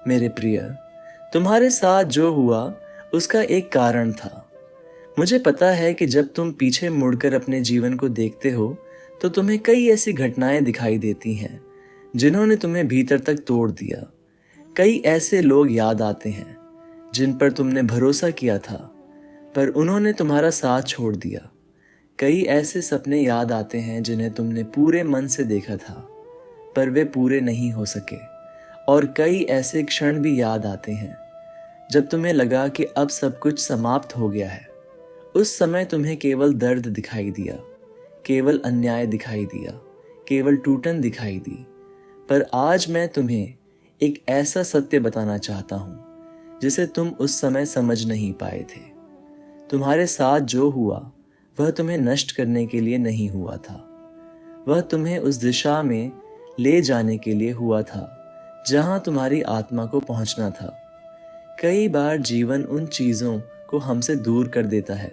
मेरे प्रिय, तुम्हारे साथ जो हुआ उसका एक कारण था। मुझे पता है कि जब तुम पीछे मुड़कर अपने जीवन को देखते हो तो तुम्हें कई ऐसी घटनाएं दिखाई देती हैं जिन्होंने तुम्हें भीतर तक तोड़ दिया। कई ऐसे लोग याद आते हैं जिन पर तुमने भरोसा किया था पर उन्होंने तुम्हारा साथ छोड़ दिया। कई ऐसे सपने याद आते हैं जिन्हें तुमने पूरे मन से देखा था पर वे पूरे नहीं हो सके। और कई ऐसे क्षण भी याद आते हैं जब तुम्हें लगा कि अब सब कुछ समाप्त हो गया है। उस समय तुम्हें केवल दर्द दिखाई दिया, केवल अन्याय दिखाई दिया, केवल टूटन दिखाई दी। पर आज मैं तुम्हें एक ऐसा सत्य बताना चाहता हूं जिसे तुम उस समय समझ नहीं पाए थे। तुम्हारे साथ जो हुआ वह तुम्हें नष्ट करने के लिए नहीं हुआ था, वह तुम्हें उस दिशा में ले जाने के लिए हुआ था जहां तुम्हारी आत्मा को पहुंचना था। कई बार जीवन उन चीज़ों को हमसे दूर कर देता है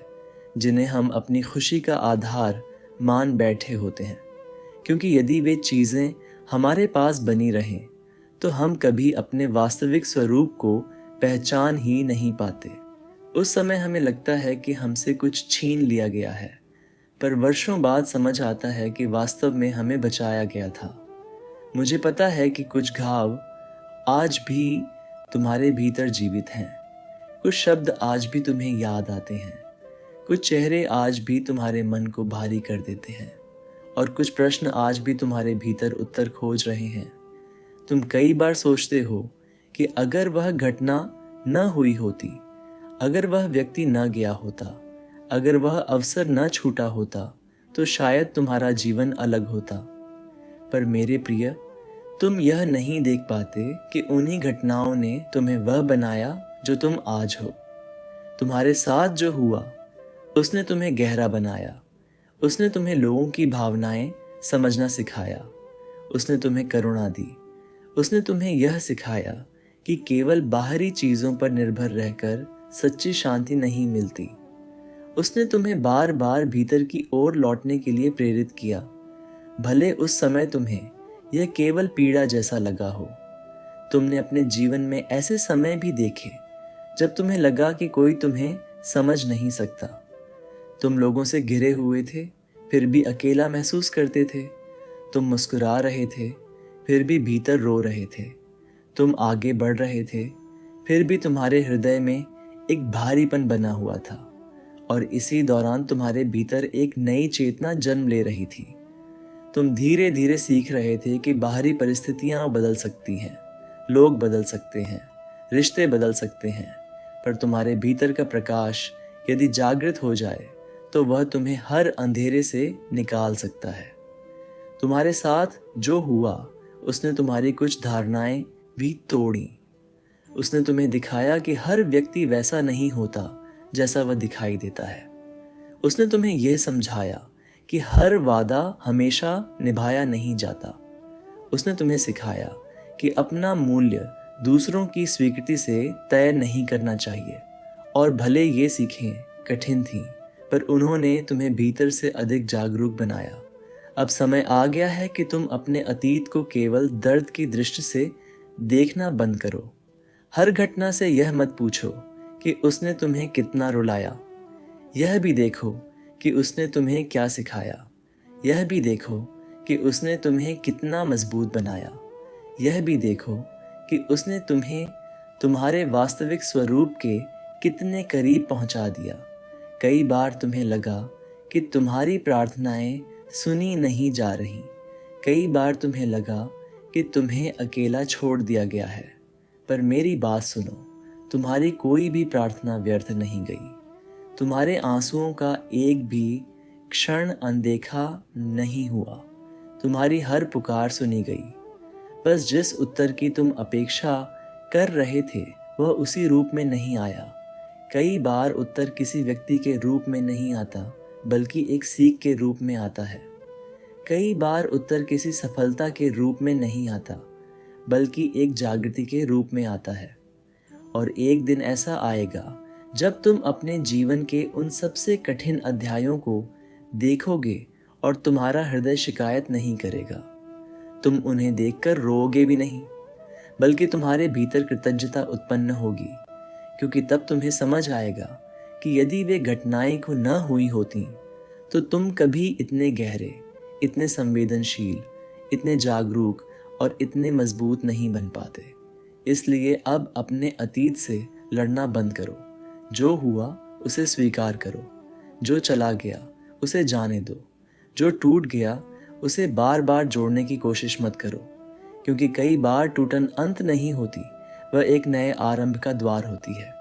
जिन्हें हम अपनी खुशी का आधार मान बैठे होते हैं, क्योंकि यदि वे चीज़ें हमारे पास बनी रहें तो हम कभी अपने वास्तविक स्वरूप को पहचान ही नहीं पाते। उस समय हमें लगता है कि हमसे कुछ छीन लिया गया है, पर वर्षों बाद समझ आता है कि वास्तव में हमें बचाया गया था। मुझे पता है कि कुछ घाव आज भी तुम्हारे भीतर जीवित हैं, कुछ शब्द आज भी तुम्हें याद आते हैं, कुछ चेहरे आज भी तुम्हारे मन को भारी कर देते हैं और कुछ प्रश्न आज भी तुम्हारे भीतर उत्तर खोज रहे हैं। तुम कई बार सोचते हो कि अगर वह घटना न हुई होती, अगर वह व्यक्ति न गया होता, अगर वह अवसर न छूटा होता तो शायद तुम्हारा जीवन अलग होता। पर मेरे प्रिय, तुम यह नहीं देख पाते कि उन्हीं घटनाओं ने तुम्हें वह बनाया जो तुम आज हो। तुम्हारे साथ जो हुआ उसने तुम्हें गहरा बनाया, उसने तुम्हें लोगों की भावनाएं समझना सिखाया, उसने तुम्हें करुणा दी, उसने तुम्हें यह सिखाया कि केवल बाहरी चीज़ों पर निर्भर रहकर सच्ची शांति नहीं मिलती। उसने तुम्हें बार बार भीतर की ओर लौटने के लिए प्रेरित किया, भले उस समय तुम्हें यह केवल पीड़ा जैसा लगा हो। तुमने अपने जीवन में ऐसे समय भी देखे जब तुम्हें लगा कि कोई तुम्हें समझ नहीं सकता। तुम लोगों से घिरे हुए थे फिर भी अकेला महसूस करते थे। तुम मुस्कुरा रहे थे फिर भी भीतर रो रहे थे। तुम आगे बढ़ रहे थे फिर भी तुम्हारे हृदय में एक भारीपन बना हुआ था। और इसी दौरान तुम्हारे भीतर एक नई चेतना जन्म ले रही थी। तुम धीरे धीरे सीख रहे थे कि बाहरी परिस्थितियां बदल सकती हैं, लोग बदल सकते हैं, रिश्ते बदल सकते हैं, पर तुम्हारे भीतर का प्रकाश यदि जागृत हो जाए तो वह तुम्हें हर अंधेरे से निकाल सकता है। तुम्हारे साथ जो हुआ उसने तुम्हारी कुछ धारणाएं भी तोड़ी। उसने तुम्हें दिखाया कि हर व्यक्ति वैसा नहीं होता जैसा वह दिखाई देता है। उसने तुम्हें यह समझाया कि हर वादा हमेशा निभाया नहीं जाता। उसने तुम्हें सिखाया कि अपना मूल्य दूसरों की स्वीकृति से तय नहीं करना चाहिए। और भले ये सीखें कठिन थी, पर उन्होंने तुम्हें भीतर से अधिक जागरूक बनाया। अब समय आ गया है कि तुम अपने अतीत को केवल दर्द की दृष्टि से देखना बंद करो। हर घटना से यह मत पूछो कि उसने तुम्हें कितना रुलाया। यह भी देखो कि उसने तुम्हें क्या सिखाया। यह भी देखो कि उसने तुम्हें कितना मजबूत बनाया। यह भी देखो कि उसने तुम्हें तुम्हारे वास्तविक स्वरूप के कितने करीब पहुंचा दिया। कई बार तुम्हें लगा कि तुम्हारी प्रार्थनाएं सुनी नहीं जा रही। कई बार तुम्हें लगा कि तुम्हें अकेला छोड़ दिया गया है। पर मेरी बात सुनो, तुम्हारी कोई भी प्रार्थना व्यर्थ नहीं गई। तुम्हारे आंसुओं का एक भी क्षण अनदेखा नहीं हुआ। तुम्हारी हर पुकार सुनी गई। बस जिस उत्तर की तुम अपेक्षा कर रहे थे वह उसी रूप में नहीं आया। कई बार उत्तर किसी व्यक्ति के रूप में नहीं आता, बल्कि एक सीख के रूप में आता है। कई बार उत्तर किसी सफलता के रूप में नहीं आता, बल्कि एक जागृति के रूप में आता है। और एक दिन ऐसा आएगा जब तुम अपने जीवन के उन सबसे कठिन अध्यायों को देखोगे और तुम्हारा हृदय शिकायत नहीं करेगा। तुम उन्हें देखकर रोओगे भी नहीं, बल्कि तुम्हारे भीतर कृतज्ञता उत्पन्न होगी, क्योंकि तब तुम्हें समझ आएगा कि यदि वे घटनाएं को न हुई होती तो तुम कभी इतने गहरे, इतने संवेदनशील, इतने जागरूक और इतने मजबूत नहीं बन पाते। इसलिए अब अपने अतीत से लड़ना बंद करो। जो हुआ उसे स्वीकार करो। जो चला गया उसे जाने दो। जो टूट गया उसे बार बार जोड़ने की कोशिश मत करो, क्योंकि कई बार टूटन अंत नहीं होती, वह एक नए आरंभ का द्वार होती है।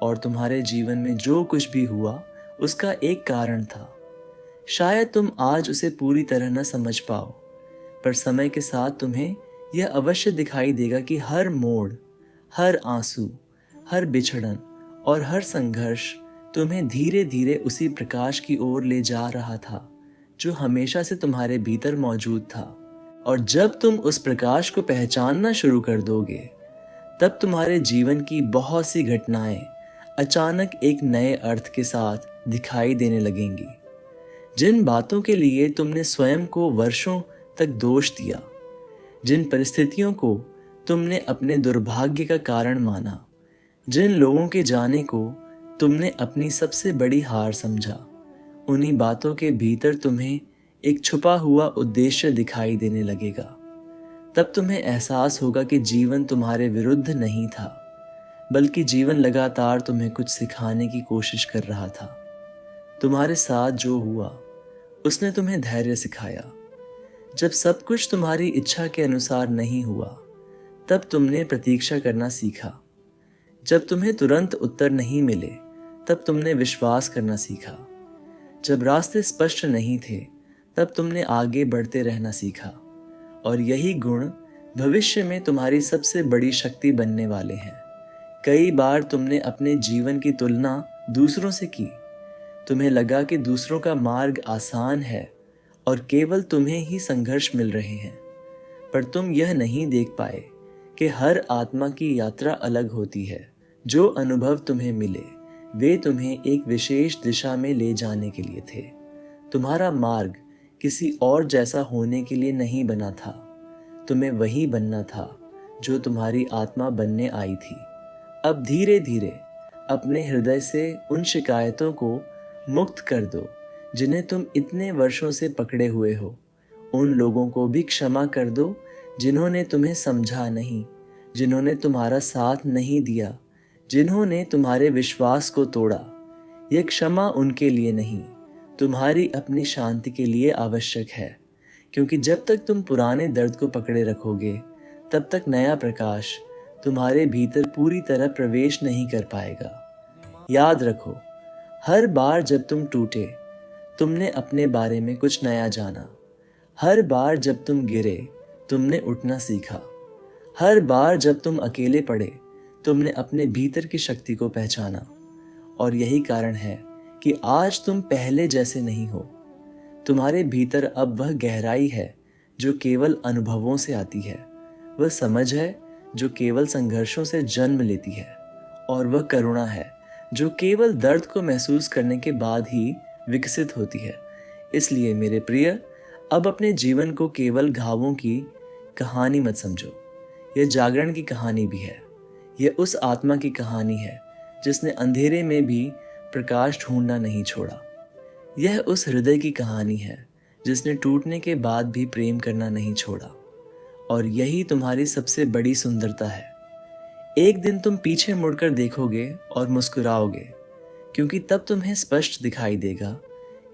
और तुम्हारे जीवन में जो कुछ भी हुआ उसका एक कारण था। शायद तुम आज उसे पूरी तरह न समझ पाओ, पर समय के साथ तुम्हें यह अवश्य दिखाई देगा कि हर मोड़, हर आंसू, हर बिछड़न और हर संघर्ष तुम्हें धीरे धीरे उसी प्रकाश की ओर ले जा रहा था जो हमेशा से तुम्हारे भीतर मौजूद था। और जब तुम उस प्रकाश को पहचानना शुरू कर दोगे, तब तुम्हारे जीवन की बहुत सी घटनाएं अचानक एक नए अर्थ के साथ दिखाई देने लगेंगी। जिन बातों के लिए तुमने स्वयं को वर्षों तक दोष दिया, जिन परिस्थितियों को तुमने अपने दुर्भाग्य का कारण माना, जिन लोगों के जाने को तुमने अपनी सबसे बड़ी हार समझा, उन्हीं बातों के भीतर तुम्हें एक छुपा हुआ उद्देश्य दिखाई देने लगेगा। तब तुम्हें एहसास होगा कि जीवन तुम्हारे विरुद्ध नहीं था, बल्कि जीवन लगातार तुम्हें कुछ सिखाने की कोशिश कर रहा था। तुम्हारे साथ जो हुआ उसने तुम्हें धैर्य सिखाया। जब सब कुछ तुम्हारी इच्छा के अनुसार नहीं हुआ, तब तुमने प्रतीक्षा करना सीखा। जब तुम्हें तुरंत उत्तर नहीं मिले, तब तुमने विश्वास करना सीखा। जब रास्ते स्पष्ट नहीं थे, तब तुमने आगे बढ़ते रहना सीखा। और यही गुण भविष्य में तुम्हारी सबसे बड़ी शक्ति बनने वाले हैं। कई बार तुमने अपने जीवन की तुलना दूसरों से की। तुम्हें लगा कि दूसरों का मार्ग आसान है और केवल तुम्हें ही संघर्ष मिल रहे हैं, पर तुम यह नहीं देख पाए कि हर आत्मा की यात्रा अलग होती है। जो अनुभव तुम्हें मिले वे तुम्हें एक विशेष दिशा में ले जाने के लिए थे। तुम्हारा मार्ग किसी और जैसा होने के लिए नहीं बना था। तुम्हें वही बनना था जो तुम्हारी आत्मा बनने आई थी। अब धीरे धीरे अपने हृदय से उन शिकायतों को मुक्त कर दो जिन्हें तुम इतने वर्षों से पकड़े हुए हो। उन लोगों को भी क्षमा कर दो जिन्होंने तुम्हें समझा नहीं, जिन्होंने तुम्हारा साथ नहीं दिया, जिन्होंने तुम्हारे विश्वास को तोड़ा। यह क्षमा उनके लिए नहीं, तुम्हारी अपनी शांति के लिए आवश्यक है, क्योंकि जब तक तुम पुराने दर्द को पकड़े रखोगे, तब तक नया प्रकाश तुम्हारे भीतर पूरी तरह प्रवेश नहीं कर पाएगा। याद रखो, हर बार जब तुम टूटे, तुमने अपने बारे में कुछ नया जाना। हर बार जब तुम गिरे, तुमने उठना सीखा। हर बार जब तुम अकेले पड़े, तुमने अपने भीतर की शक्ति को पहचाना। और यही कारण है कि आज तुम पहले जैसे नहीं हो। तुम्हारे भीतर अब वह गहराई है जो केवल अनुभवों से आती है, वह समझ है जो केवल संघर्षों से जन्म लेती है, और वह करुणा है जो केवल दर्द को महसूस करने के बाद ही विकसित होती है। इसलिए मेरे प्रिय, अब अपने जीवन को केवल घावों की कहानी मत समझो। यह जागरण की कहानी भी है। यह उस आत्मा की कहानी है जिसने अंधेरे में भी प्रकाश ढूंढना नहीं छोड़ा। यह उस हृदय की कहानी है जिसने टूटने के बाद भी प्रेम करना नहीं छोड़ा। और यही तुम्हारी सबसे बड़ी सुंदरता है। एक दिन तुम पीछे मुड़कर देखोगे और मुस्कुराओगे, क्योंकि तब तुम्हें स्पष्ट दिखाई देगा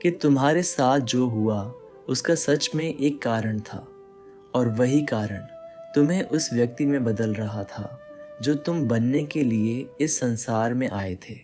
कि तुम्हारे साथ जो हुआ उसका सच में एक कारण था, और वही कारण तुम्हें उस व्यक्ति में बदल रहा था जो तुम बनने के लिए इस संसार में आए थे।